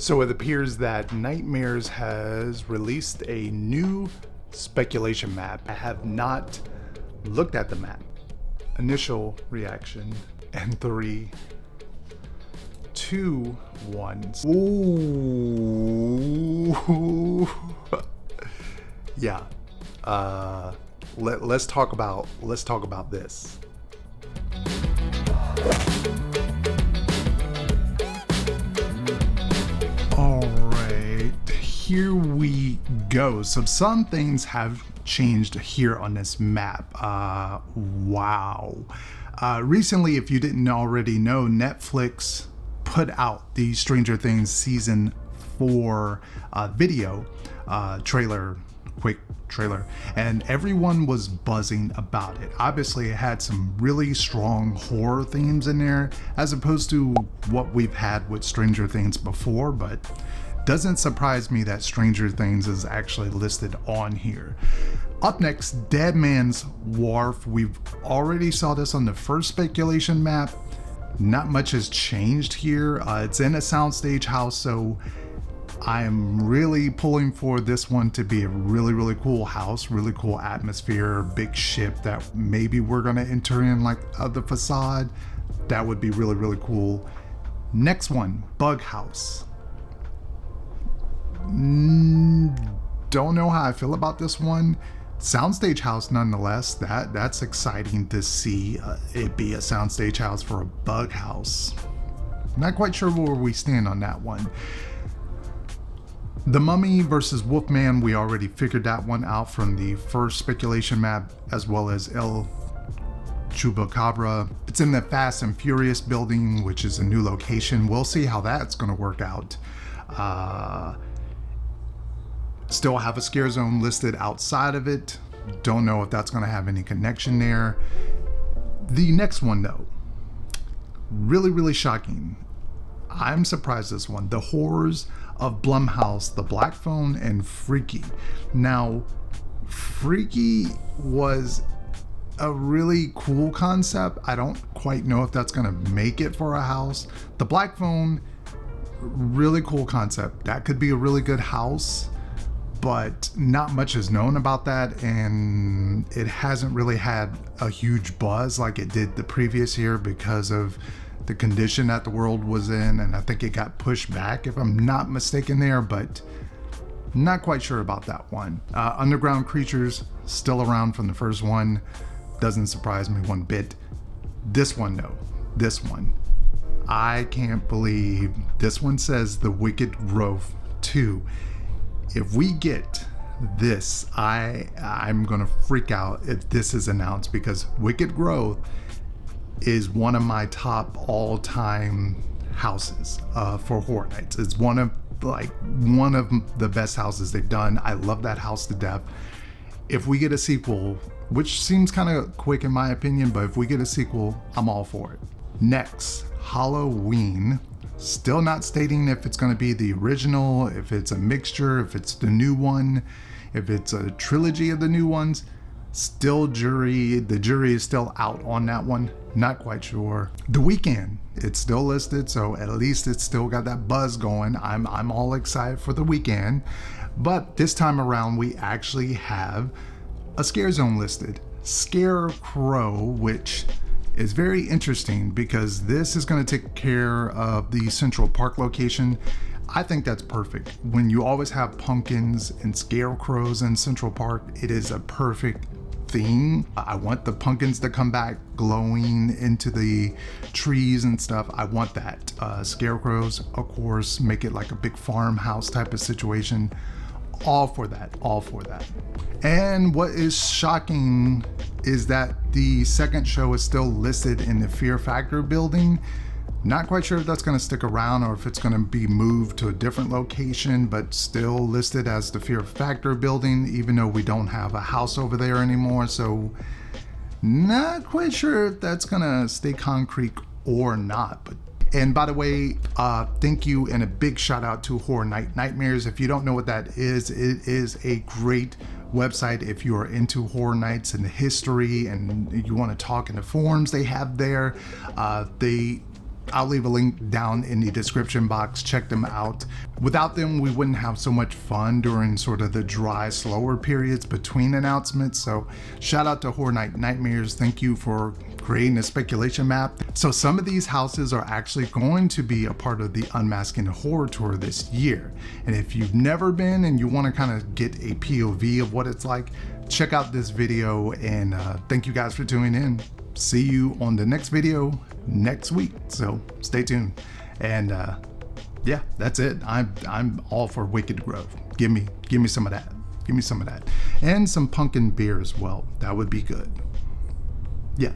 So it appears that Nightmares has released a new speculation map. I have not looked at the map. Initial reaction and 3, 2, 1. Ooh. Yeah. Let's talk about this. Here we go. So some things have changed here on this map. Wow. Recently, if you didn't already know, Netflix put out the Stranger Things season 4 video quick trailer, and everyone was buzzing about it. Obviously, it had some really strong horror themes in there, as opposed to what we've had with Stranger Things before, but doesn't surprise me that Stranger Things is actually listed on here. Up next, Dead Man's Wharf. We've already saw this on the first speculation map. Not much has changed here. It's in a soundstage house, so I'm really pulling for this one to be a really cool house, really cool atmosphere, big ship that maybe we're gonna enter in like the facade. That would be really cool. Next one, Bug House. Don't know how I feel about this one. Soundstage house nonetheless. That's exciting to see it be a soundstage house for a bug house. Not quite sure where we stand on that one. The Mummy versus Wolfman, we already figured that one out from the first speculation map, as well as El Chupacabra. It's in the Fast and Furious building, which is a new location. We'll see how that's going to work out. Still have a scare zone listed outside of it. Don't know if that's going to have any connection there. The next one though, really shocking. I'm surprised this one. The Horrors of Blumhouse, The Black Phone, and Freaky. Now, Freaky was a really cool concept. I don't quite know if that's going to make it for a house. The Black Phone, really cool concept. That could be a really good house, but not much is known about that, and it hasn't really had a huge buzz like it did the previous year because of the condition that the world was in, and I think it got pushed back if I'm not mistaken there, but not quite sure about that one. Underground Creatures, still around from the first one. Doesn't surprise me one bit. This one though, this one, I can't believe this one says The Wicked Growth 2. If we get this, I'm gonna freak out if this is announced, because Wicked Growth is one of my top all-time houses for Horror Nights. It's one of the best houses they've done. I love that house to death. If we get a sequel, which seems kind of quick in my opinion, but if we get a sequel, I'm all for it. Next, Halloween. Still not stating if it's going to be the original, if it's a mixture, if it's the new one, if it's a trilogy of the new ones. Still the jury is still out on that one. Not quite sure. The Weeknd, it's still listed, so at least it's still got that buzz going. I'm all excited for The Weeknd. But this time around, we actually have a scare zone listed. Scarecrow, which is very interesting because this is going to take care of the Central Park location. I think that's perfect. When you always have pumpkins and scarecrows in Central Park, it is a perfect theme. I want the pumpkins to come back glowing into the trees and stuff. I want that. Scarecrows, of course, make it like a big farmhouse type of situation. All for that. And what is shocking is that the second show is still listed in the Fear Factor building. Not quite sure if that's going to stick around or if it's going to be moved to a different location, but still listed as the Fear Factor building, even though we don't have a house over there anymore. So not quite sure if that's going to stay concrete or not. And by the way, thank you and a big shout out to Horror Night Nightmares. If you don't know what that is, it is a great website if you are into horror nights and the history and you want to talk in the forums they have there. I'll leave a link down in the description box. Check them out. Without them, we wouldn't have so much fun during sort of the dry, slower periods between announcements. So shout out to Horror Night Nightmares. Thank you for creating a speculation map. So some of these houses are actually going to be a part of the Unmasking Horror Tour this year. And if you've never been and you want to kind of get a POV of what it's like, check out this video, and thank you guys for tuning in. See you on the next video next week. So stay tuned. And yeah, that's it. I'm all for Wicked Grove. Give me some of that. Give me some of that. And some pumpkin beer as well. That would be good. Yeah.